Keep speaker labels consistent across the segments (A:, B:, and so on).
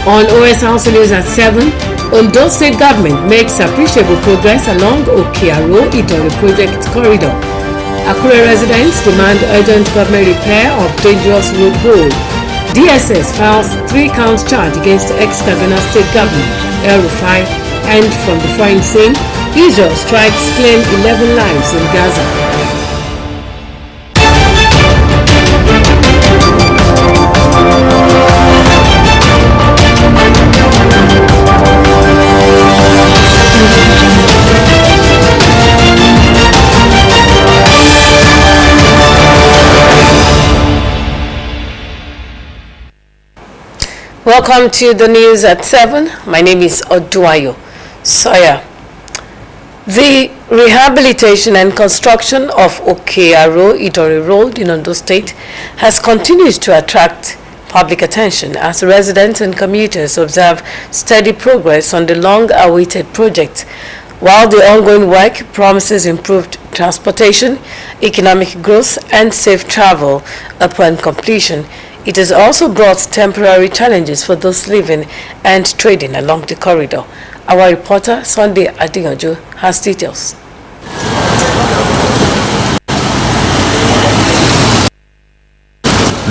A: On OSRC News at 7, Ondo State Government makes appreciable progress along Okearo Idori Project Corridor. Akure residents demand urgent government repair of dangerous road hole. DSS files 3-count charge against ex-Kaduna State Governor El Rufai. And from the foreign scene, Israel strikes claim 11 lives in Gaza. Welcome to the news at 7. My name is Oduayo Sawyer. The rehabilitation and construction of Okearo Idori Road in Ondo State has continued to attract public attention as residents and commuters observe steady progress on the long-awaited project. While the ongoing work promises improved transportation, economic growth, and safe travel upon completion, it has also brought temporary challenges for those living and trading along the corridor. Our reporter, Sunday Adingojo, has details.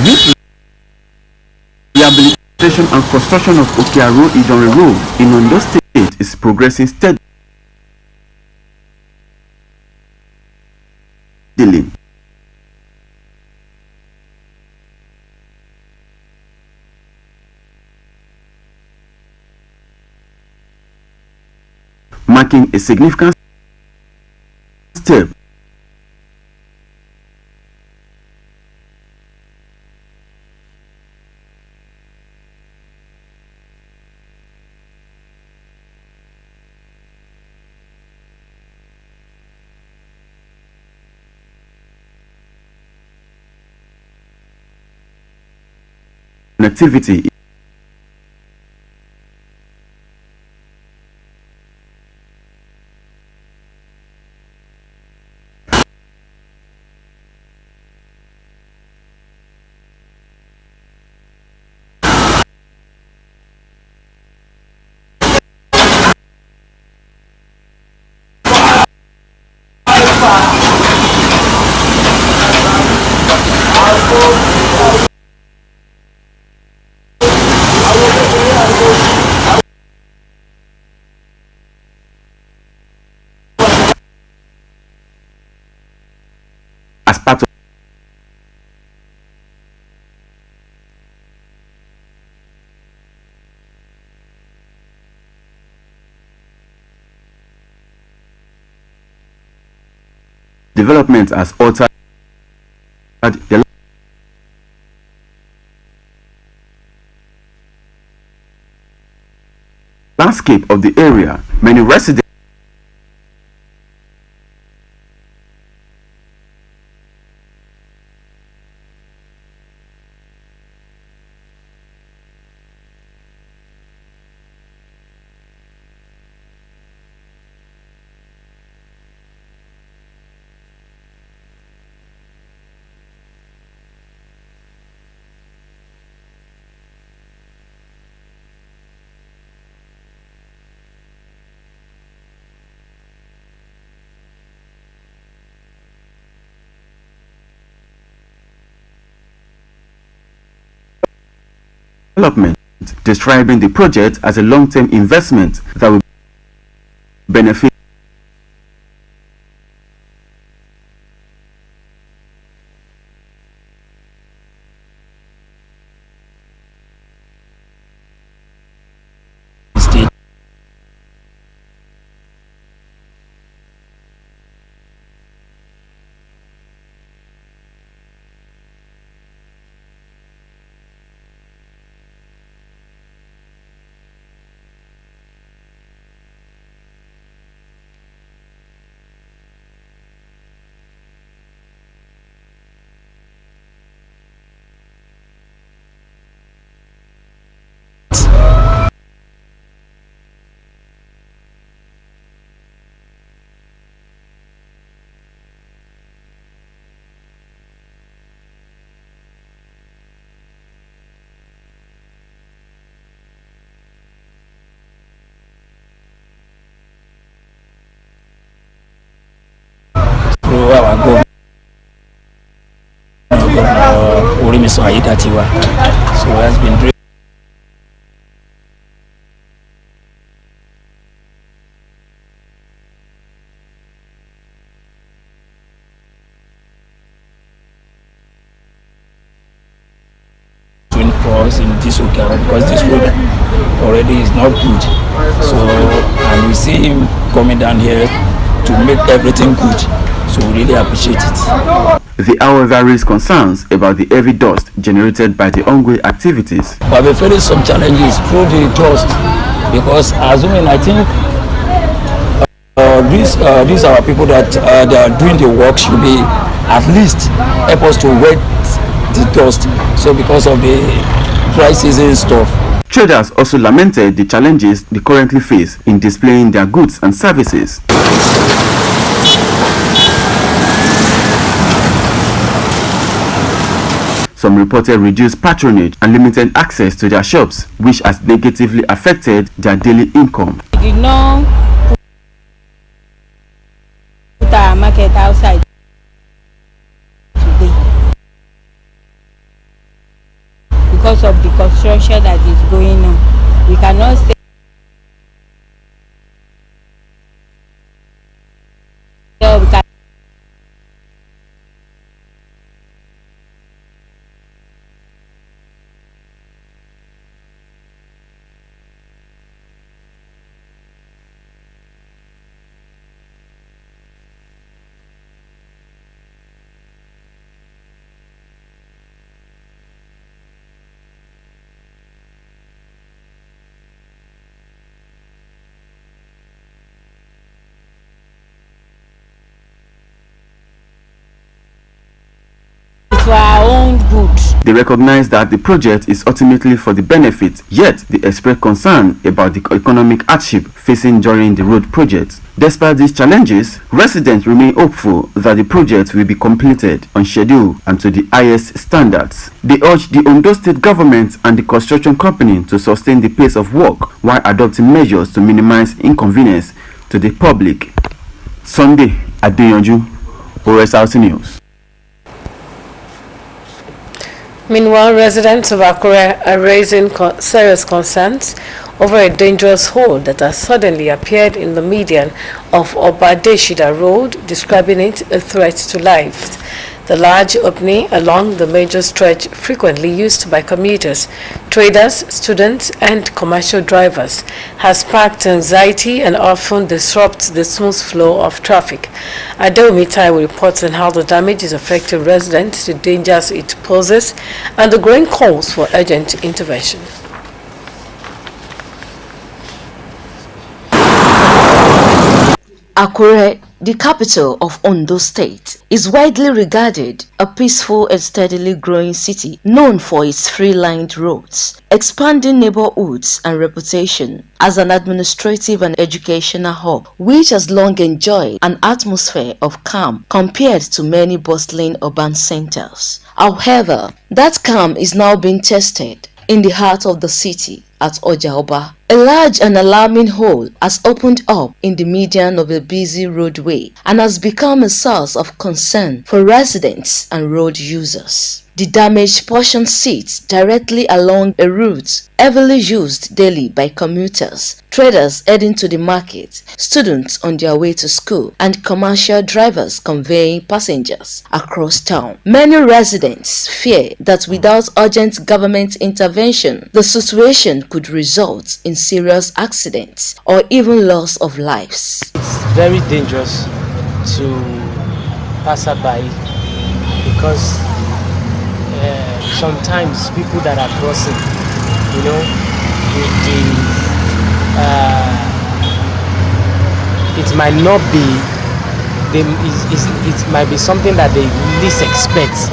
B: This rehabilitation and construction of Okearo Idori Road in Ondo State is progressing steadily. Marking a significant step connectivity. As part of development has altered the landscape of the area. Many residents development, describing the project as a long-term investment that will benefit
C: state. our government, Orimiso Ayedatiwa. So it has been for us in this Okara, because this road already is not good. So, and we see him coming down here to make everything good. So we really appreciate it.
B: They however raised concerns about the heavy dust generated by the ongoing activities.
C: We have been facing some challenges through the dust, because assuming I think these are people that they are doing the work should be at least help us to wet the dust. So because of the dry season stuff.
B: Traders also lamented the challenges they currently face in displaying their goods and services. Some reported reduced patronage and limited access to their shops, which has negatively affected their daily income.
D: We did not put our market outside today because of the construction that is going on. We cannot say we can. For our own good.
B: They recognize that the project is ultimately for the benefit, yet they express concern about the economic hardship facing during the road project. Despite these challenges, residents remain hopeful that the project will be completed on schedule and to the highest standards. They urge the Ondo State government and the construction company to sustain the pace of work while adopting measures to minimize inconvenience to the public. Sunday, Adeyonju, Osrc News.
A: Meanwhile, residents of Akure are raising serious concerns over a dangerous hole that has suddenly appeared in the median of Obadeshida Road, describing it a threat to life. The large opening along the major stretch, frequently used by commuters, traders, students, and commercial drivers, has sparked anxiety and often disrupts the smooth flow of traffic. Adeomitai will report on how the damage is affecting residents, the dangers it poses, and the growing calls for urgent intervention.
E: Akure, the capital of Ondo State, is widely regarded a peaceful and steadily growing city known for its free-lined roads, expanding neighborhoods, and reputation as an administrative and educational hub, which has long enjoyed an atmosphere of calm compared to many bustling urban centers. However, that calm is now being tested in the heart of the city at Ojaoba. A large and alarming hole has opened up in the median of a busy roadway and has become a source of concern for residents and road users. The damaged portion sits directly along a route heavily used daily by commuters, traders heading to the market, students on their way to school, and commercial drivers conveying passengers across town. Many residents fear that without urgent government intervention, the situation could result in serious accidents or even loss of lives.
F: It's very dangerous to pass by because sometimes people that are crossing, it might not be, it might be something that they least expect.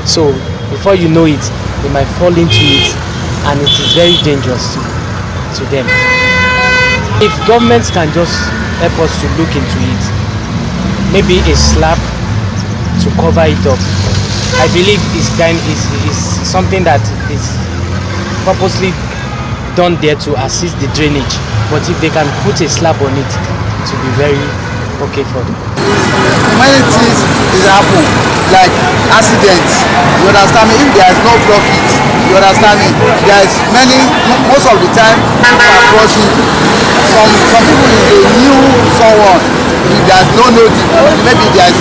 F: So before you know it, they might fall into it, and it is very dangerous to them. If governments can just help us to look into it, maybe a slab to cover it up, I believe is something that is purposely done there to assist the drainage. But if they can put a slab on it, it will be very okay for them.
G: many things is happen, like accidents. You understand me? If there is no blockage, you understand me? There is many. Most of the time, people are crossing. Some people, if they knew someone, if there is no notice, maybe there is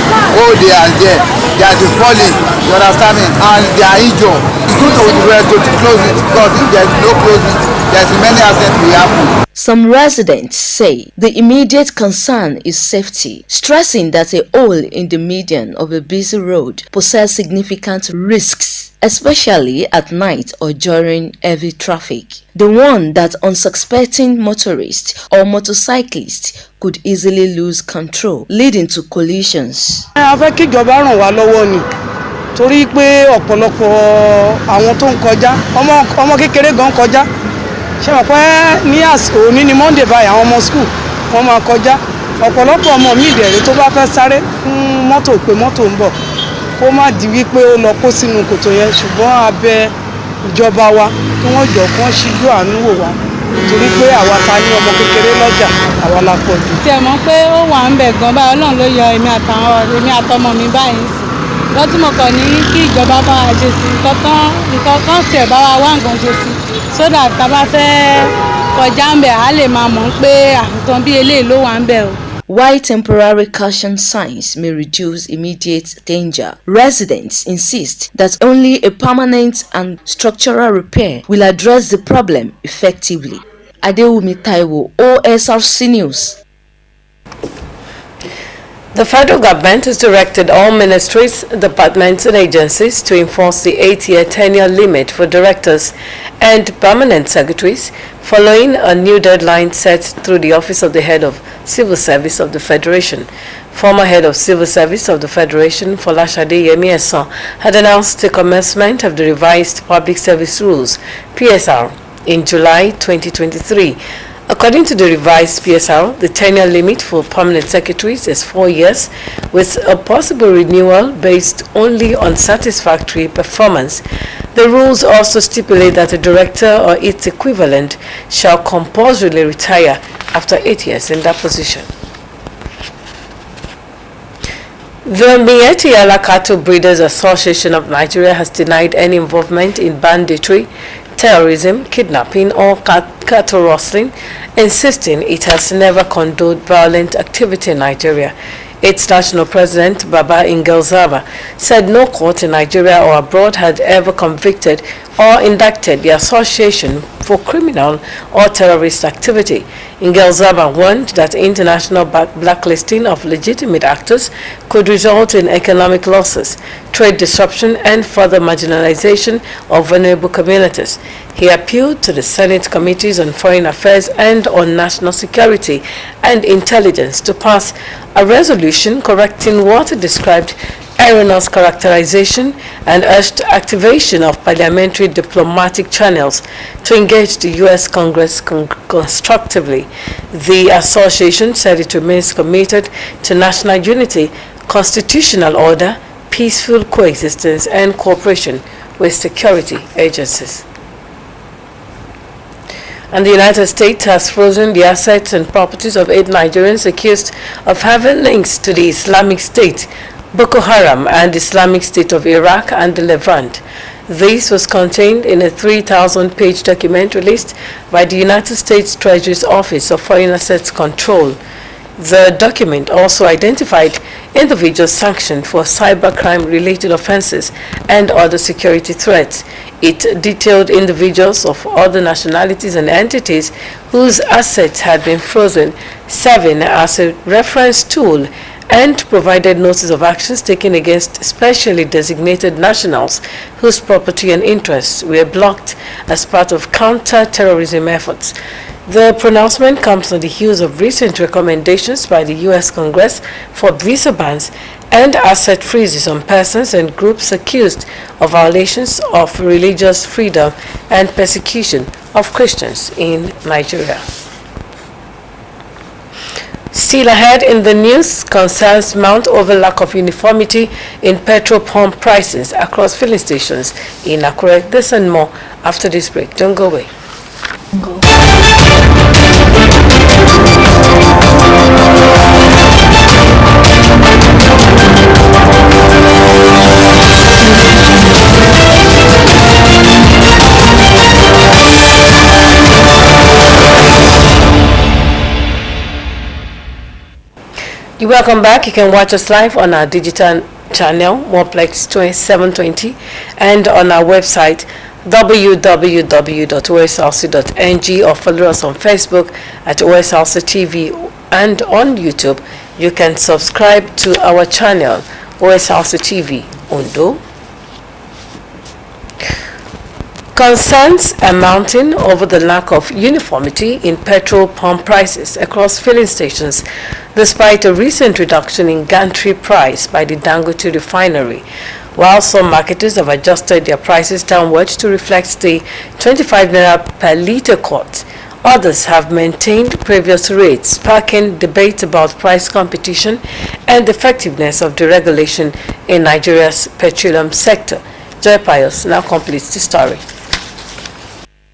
G: they are there. They are falling. You understand me? And they are injured. It's good to close it, because if there is no close it, there is many accidents will happen.
E: Some residents say the immediate concern is safety, stressing that a hole in the median of a busy road poses significant risks, especially at night or during heavy traffic. The one that unsuspecting motorists or motorcyclists could easily lose control, leading to collisions.
H: Torí pé ọ̀pọ̀lọpọ̀ àwọn tó ń kọjá ọmọ kékeré gan kọjá ṣé mọ̀ pé ní àsìkò òní ni Monday báyìí àwọn ọmọ school wọ́n máa kọjá ọ̀pọ̀lọpọ̀ ọmọ mi ìdẹ̀rẹ̀ tó bá fẹ́ sáré fún mọ́tò pé mọ́tò ń bọ̀ kó má di wípé ó lọ kó sínú kòtò yẹn ṣùgbọ́n abẹ ìjọba wa kí wọ́n jọ kí wọ́n ṣíjú àánú wò wá torí pé àwa ta ní ọmọ kékeré lọ́jà àwa la pọ̀ jù.
D: tí ẹ mọ̀ pé ó wà ń bẹ̀ gan báyìí Ọlọ́run ló yọ èmi àtọmọ mi báyìí sí lọ́tí mo kàn ní kí ìjọba bá wa ṣe sí nǹkan kan tẹ̀ bá wa wá nǹkan ṣe sí sódà tá a bá fẹ́ kọjá ń bẹ̀ á lè máa mọ̀ pé àtàn bí eléyìí ló wà ń bẹ̀ o.
E: While temporary caution signs may reduce immediate danger, residents insist that only a permanent and structural repair will address the problem effectively. Adewumi Taiwo, Osrc News.
A: The federal government has directed all ministries, departments and agencies to enforce the 8-year tenure limit for directors and permanent secretaries following a new deadline set through the Office of the Head of Civil Service of the Federation. Former Head of Civil Service of the Federation, Folashade Yemi, had announced the commencement of the revised Public Service Rules, PSR, in July 2023. According to the revised PSR, the tenure limit for permanent secretaries is 4 years, with a possible renewal based only on satisfactory performance. The rules also stipulate that a director or its equivalent shall compulsorily retire after 8 years in that position. The Miyetti Allah Cattle Breeders Association of Nigeria has denied any involvement in banditry, terrorism, kidnapping, or cattle rustling, insisting it has never condoned violent activity in Nigeria. Its national president, Baba Ingel said no court in Nigeria or abroad had ever convicted or indicted the association for criminal or terrorist activity. Ingel warned that international blacklisting of legitimate actors could result in economic losses, trade disruption, and further marginalization of vulnerable communities. He appealed to the Senate Committees on Foreign Affairs and on National Security and Intelligence to pass a resolution correcting what he described erroneous characterization and urged activation of parliamentary diplomatic channels to engage the U.S. Congress constructively. The association said it remains committed to national unity, constitutional order, peaceful coexistence, and cooperation with security agencies. And the United States has frozen the assets and properties of 8 Nigerians accused of having links to the Islamic State, Boko Haram, and Islamic State of Iraq and the Levant. This was contained in a 3,000-page document released by the United States Treasury's Office of Foreign Assets Control. The document also identified individuals sanctioned for cybercrime-related offenses and other security threats. It detailed individuals of other nationalities and entities whose assets had been frozen, serving as a reference tool, and provided notice of actions taken against specially designated nationals whose property and interests were blocked as part of counter-terrorism efforts. The pronouncement comes on the heels of recent recommendations by the U.S. Congress for visa bans and asset freezes on persons and groups accused of violations of religious freedom and persecution of Christians in Nigeria. Still ahead in the news concerns mount over lack of uniformity in petrol pump prices across filling stations in Akure. This and more after this break. Don't go away. You're welcome back. You can watch us live on our digital channel, Moreplex 720, and on our website, www.osrc.ng, or follow us on Facebook at Osrc TV, and on YouTube you can subscribe to our channel Osrc TV Ondo. Concerns are mounting over the lack of uniformity in petrol pump prices across filling stations, despite a recent reduction in gantry price by the Dangote refinery. While some marketers have adjusted their prices downwards to reflect the 25 naira per litre cut, others have maintained previous rates, sparking debate about price competition and effectiveness of deregulation in Nigeria's petroleum sector. Joy Pius now completes the story.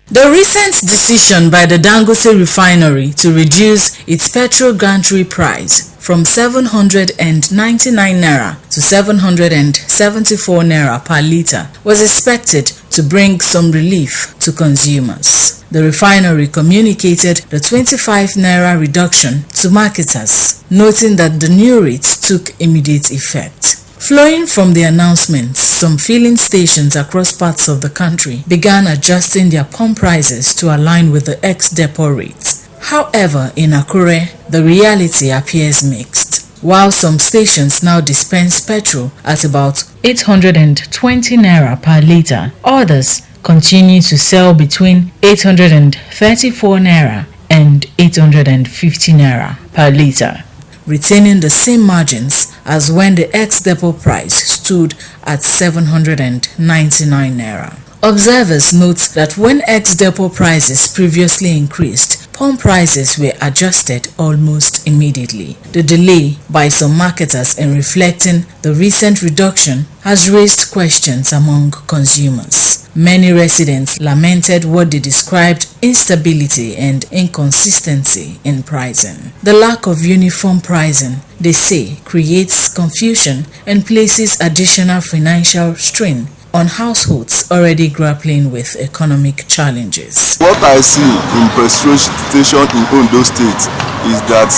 I: The recent decision by the Dangote refinery to reduce its petrol gantry price from 799 naira to 774 naira per litre was expected to bring some relief to consumers. The refinery communicated the 25 naira reduction to marketers, noting that the new rates took immediate effect. Flowing from the announcement, some filling stations across parts of the country began adjusting their pump prices to align with the ex-depot rates. However, in Akure, the reality appears mixed. While some stations now dispense petrol at about 820 naira per litre, others continue to sell between 834 naira and 850 naira per litre, retaining the same margins as when the ex-depot price stood at 799 naira. Observers note that when ex-depot prices previously increased, pump prices were adjusted almost immediately. The delay by some marketers in reflecting the recent reduction has raised questions among consumers. Many residents lamented what they described instability and inconsistency in pricing. The lack of uniform pricing, they say, creates confusion and places additional financial strain on households already grappling with economic challenges.
J: What I see in petrol station in Ondo State is that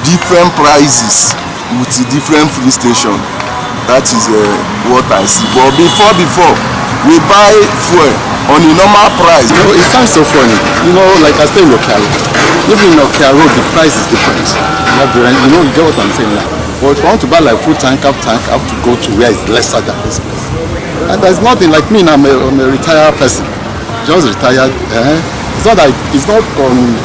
J: different prices with different filling station. That is what I see. But before we buy fuel on a normal price.
K: You know, it sounds so funny. You know, like I stay in Okea. Even in Okea Road, the price is different. You know, you get what I'm saying now. But if I want to buy like full tank, I have to go to where it's lesser than this place. And there's nothing like me. I'm a retired person. Just retired. It's not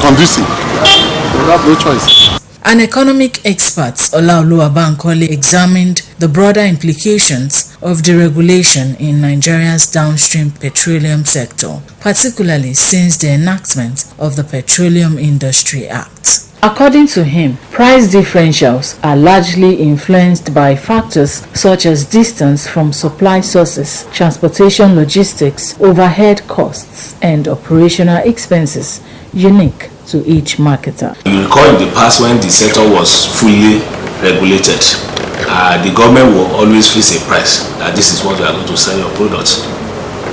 K: conducive. You have no choice.
I: An economic expert, Olaolu Abankole, examined the broader implications of deregulation in Nigeria's downstream petroleum sector, particularly since the enactment of the Petroleum Industry Act. According to him, price differentials are largely influenced by factors such as distance from supply sources, transportation logistics, overhead costs, and operational expenses unique to each marketer.
L: You recall in the past when the sector was fully regulated, the government will always fix a price that this is what you are going to sell your products,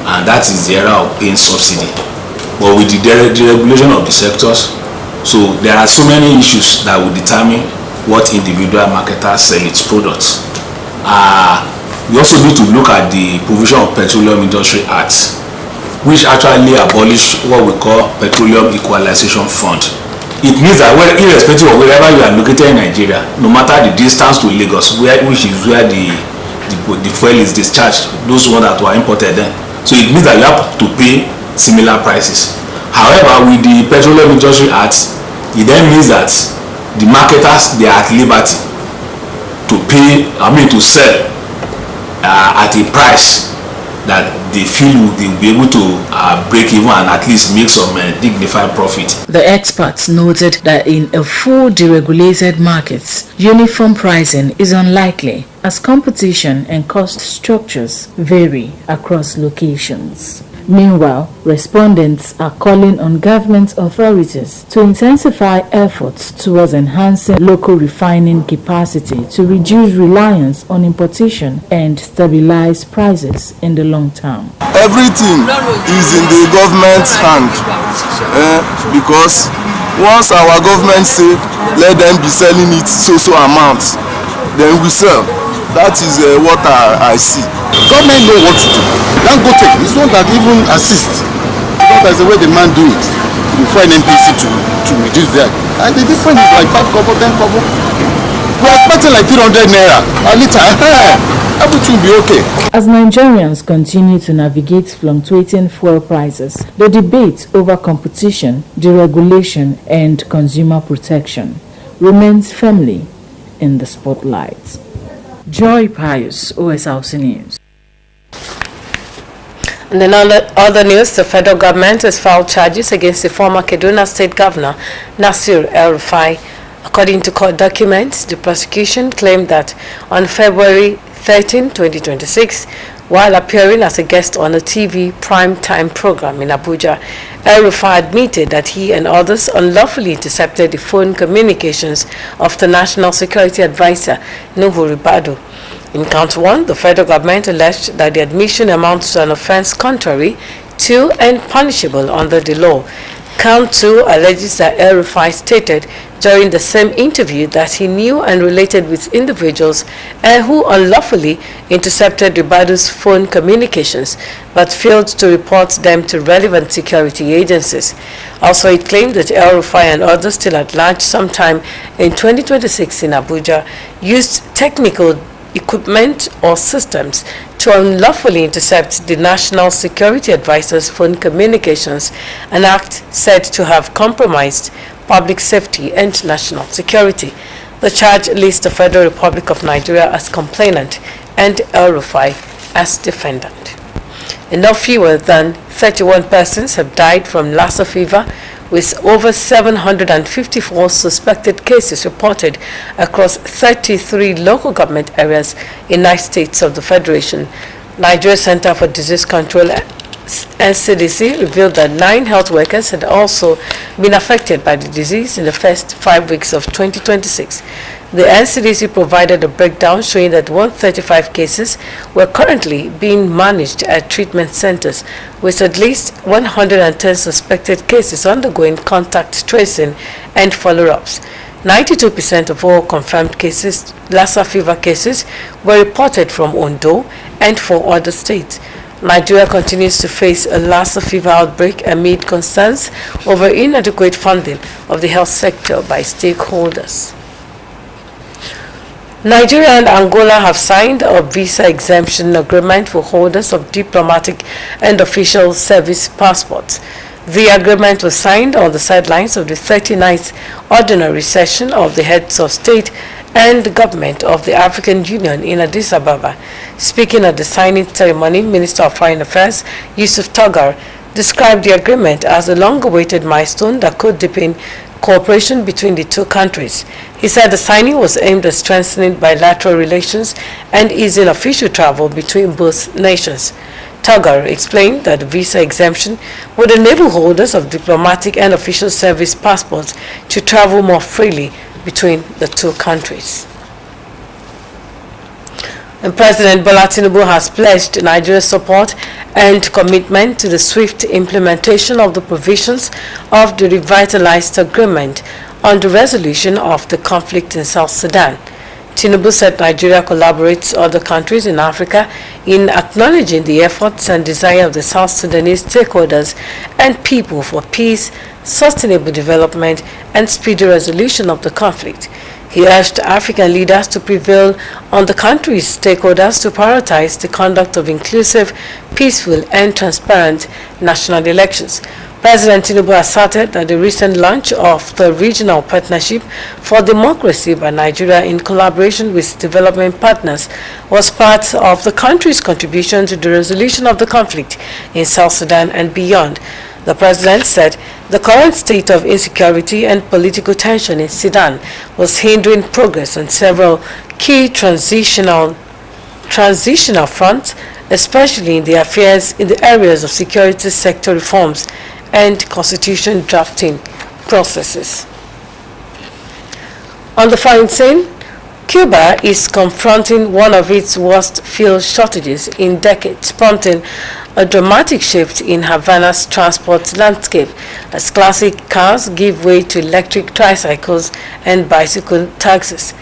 L: and that is the era of paying subsidy. But with the deregulation of the sectors, so there are so many issues that will determine what individual marketers sell its products. We also need to look at the provision of Petroleum Industry Act, which actually abolished what we call Petroleum Equalization Fund. It means that irrespective of wherever you are located in Nigeria, no matter the distance to Lagos, which is where the fuel is discharged, those ones that were imported then, so it means that you have to pay similar prices. However, with the Petroleum Industry Act, it then means that the marketers, they are at liberty to sell at a price that they feel they'll be able to break even and at least make some dignified profit.
I: The experts noted that in a full deregulated market, uniform pricing is unlikely as competition and cost structures vary across locations. Meanwhile, respondents are calling on government authorities to intensify efforts towards enhancing local refining capacity to reduce reliance on importation and stabilize prices in the long term.
J: Everything is in the government's hand because Once our government say let them be selling it so amount, then we sell. That is what I see.
K: Government know what to do. Dangote is one that even assist. Because that's the way the man do it. Before NNPC to reduce that. And the difference is like 5 kobo, 10 kobo. We are expecting like 300 naira a liter. Everything will be okay.
I: As Nigerians continue to navigate fluctuating fuel prices, the debate over competition, deregulation, and consumer protection remains firmly in the spotlight. Joy Pius, OSRC News.
A: And in other news, the federal government has filed charges against the former Kaduna State Governor, Nasir El-Rufai. According to court documents, the prosecution claimed that on February 13, 2026, while appearing as a guest on a TV prime-time program in Abuja, El-Rufai admitted that he and others unlawfully intercepted the phone communications of the National Security Advisor, Nuhu Ribadu. In count 1, the federal government alleged that the admission amounts to an offense contrary to and punishable under the law. Count 2 alleges that El-Rufai stated during the same interview that he knew and related with individuals who unlawfully intercepted Ribadu's phone communications but failed to report them to relevant security agencies. Also, it claimed that El-Rufai and others still at large sometime in 2026 in Abuja used technical equipment or systems to unlawfully intercept the National Security Advisor's phone communications, an act said to have compromised public safety and national security. The charge lists the Federal Republic of Nigeria as complainant and El-Rufai as defendant. And no fewer than 31 persons have died from Lassa fever, with over 754 suspected cases reported across 33 local government areas in 9 states of the Federation. Nigeria Center for Disease Control NCDC revealed that 9 health workers had also been affected by the disease in the first 5 weeks of 2026. The NCDC provided a breakdown showing that 135 cases were currently being managed at treatment centers, with at least 110 suspected cases undergoing contact tracing and follow-ups. 92% of all confirmed cases, Lassa fever cases, were reported from Ondo and 4 other states. Nigeria continues to face a Lassa fever outbreak amid concerns over inadequate funding of the health sector by stakeholders. Nigeria and Angola have signed a visa exemption agreement for holders of diplomatic and official service passports. The agreement was signed on the sidelines of the 39th ordinary session of the heads of state and government of the African Union in Addis Ababa. Speaking at the signing ceremony, Minister of Foreign Affairs Yusuf Togar described the agreement as a long-awaited milestone that could deepen cooperation between the two countries. He said the signing was aimed at strengthening bilateral relations and easing official travel between both nations. Togar explained that the visa exemption would enable holders of diplomatic and official service passports to travel more freely between the two countries. And President Bola Tinubu has pledged Nigeria's support and commitment to the swift implementation of the provisions of the revitalized agreement on the resolution of the conflict in South Sudan. Tinubu said Nigeria collaborates with other countries in Africa in acknowledging the efforts and desire of the South Sudanese stakeholders and people for peace, sustainable development, and speedy resolution of the conflict. He urged African leaders to prevail on the country's stakeholders to prioritize the conduct of inclusive, peaceful, and transparent national elections. President Tinubu asserted that the recent launch of the Regional Partnership for Democracy by Nigeria in collaboration with development partners was part of the country's contribution to the resolution of the conflict in South Sudan and beyond. The president said the current state of insecurity and political tension in Sudan was hindering progress on several key transitional fronts, especially in the areas of security sector reforms and constitution drafting processes. On the foreign scene, Cuba is confronting one of its worst fuel shortages in decades, prompting a dramatic shift in Havana's transport landscape as classic cars give way to electric tricycles and bicycle taxis.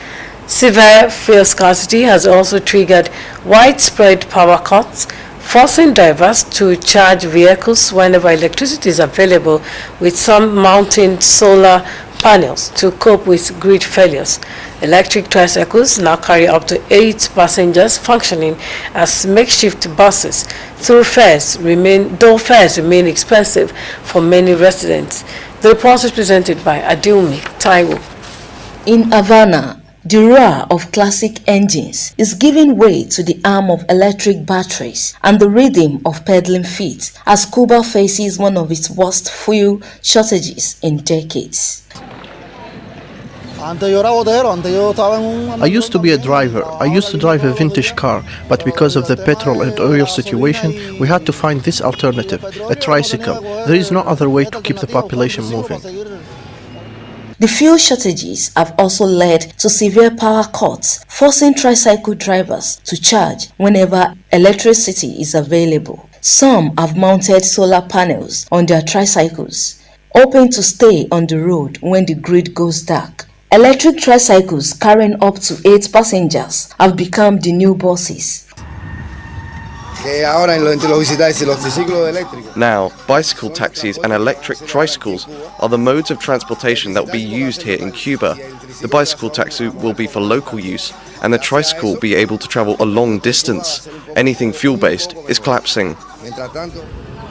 A: Severe fuel scarcity has also triggered widespread power cuts, forcing drivers to charge vehicles whenever electricity is available, with some mounting solar panels to cope with grid failures. Electric tricycles now carry up to 8 passengers, functioning as makeshift buses, though fares remain expensive for many residents. The report is presented by Adilmi Taiwo.
E: In Havana, the roar of classic engines is giving way to the arm of electric batteries and the rhythm of pedaling feet as Cuba faces one of its worst fuel shortages in decades.
M: I used to be a driver. I used to drive a vintage car, but because of the petrol and oil situation, we had to find this alternative, a tricycle. There is no other way to keep the population moving.
E: The fuel shortages have also led to severe power cuts, forcing tricycle drivers to charge whenever electricity is available. Some have mounted solar panels on their tricycles, hoping to stay on the road when the grid goes dark. Electric tricycles carrying up to 8 passengers have become the new buses.
N: Now, bicycle taxis and electric tricycles are the modes of transportation that will be used here in Cuba. The bicycle taxi will be for local use, and the tricycle will be able to travel a long distance. Anything fuel-based is collapsing.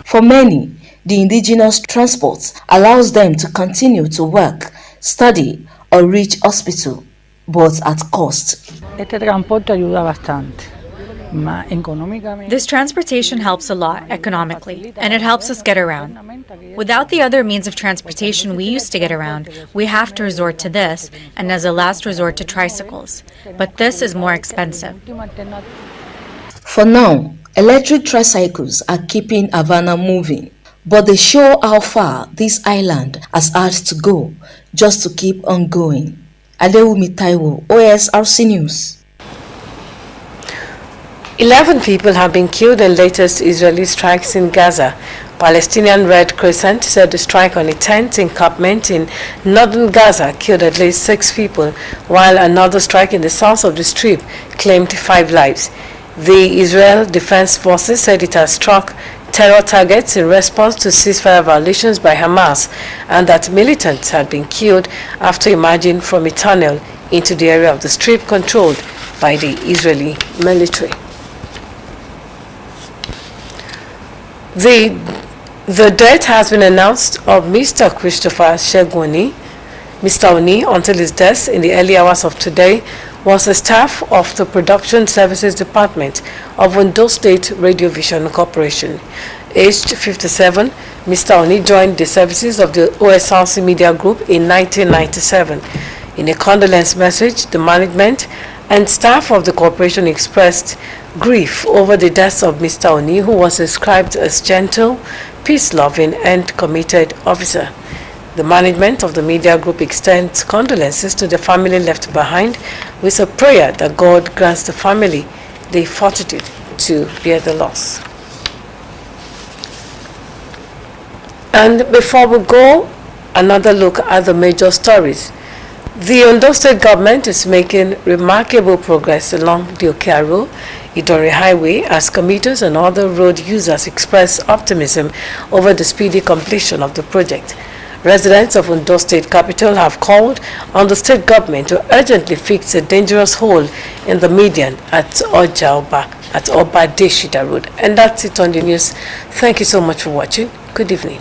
E: For many, the indigenous transport allows them to continue to work, study, or reach hospital, but at cost.
O: This transportation helps a lot economically, and it helps us get around. Without the other means of transportation we used to get around, we have to resort to this, and as a last resort to tricycles. But this is more expensive.
E: For now, electric tricycles are keeping Havana moving, but they show how far this island has had to go just to keep on going. Adewumi Taiwo, Osrc News.
A: 11 people have been killed in latest Israeli strikes in Gaza. Palestinian Red Crescent said the strike on a tent encampment in northern Gaza killed at least 6 people, while another strike in the south of the Strip claimed 5 lives. The Israel Defense Forces said it has struck terror targets in response to ceasefire violations by Hamas, and that militants had been killed after emerging from a tunnel into the area of the Strip controlled by the Israeli military. The death has been announced of Mr. Christopher Shegoni. Mr. Oni, until his death in the early hours of today, was a staff of the Production Services Department of Ondo State Radio Vision Corporation. Aged 57, Mr. Oni joined the services of the Osrc Media Group in 1997. In a condolence message, the management and staff of the corporation expressed grief over the death of Mr. Oni, who was described as gentle, peace-loving, and committed officer. The management of the media group extends condolences to the family left behind, with a prayer that God grants the family the fortitude to bear the loss. And before we go, another look at the major stories. The Ondo State government is making remarkable progress along the Okaro-Idore Highway as commuters and other road users express optimism over the speedy completion of the project. Residents of Ondo State capital have called on the state government to urgently fix a dangerous hole in the median at Oba Deshida Road. And that's it on the news. Thank you so much for watching. Good evening.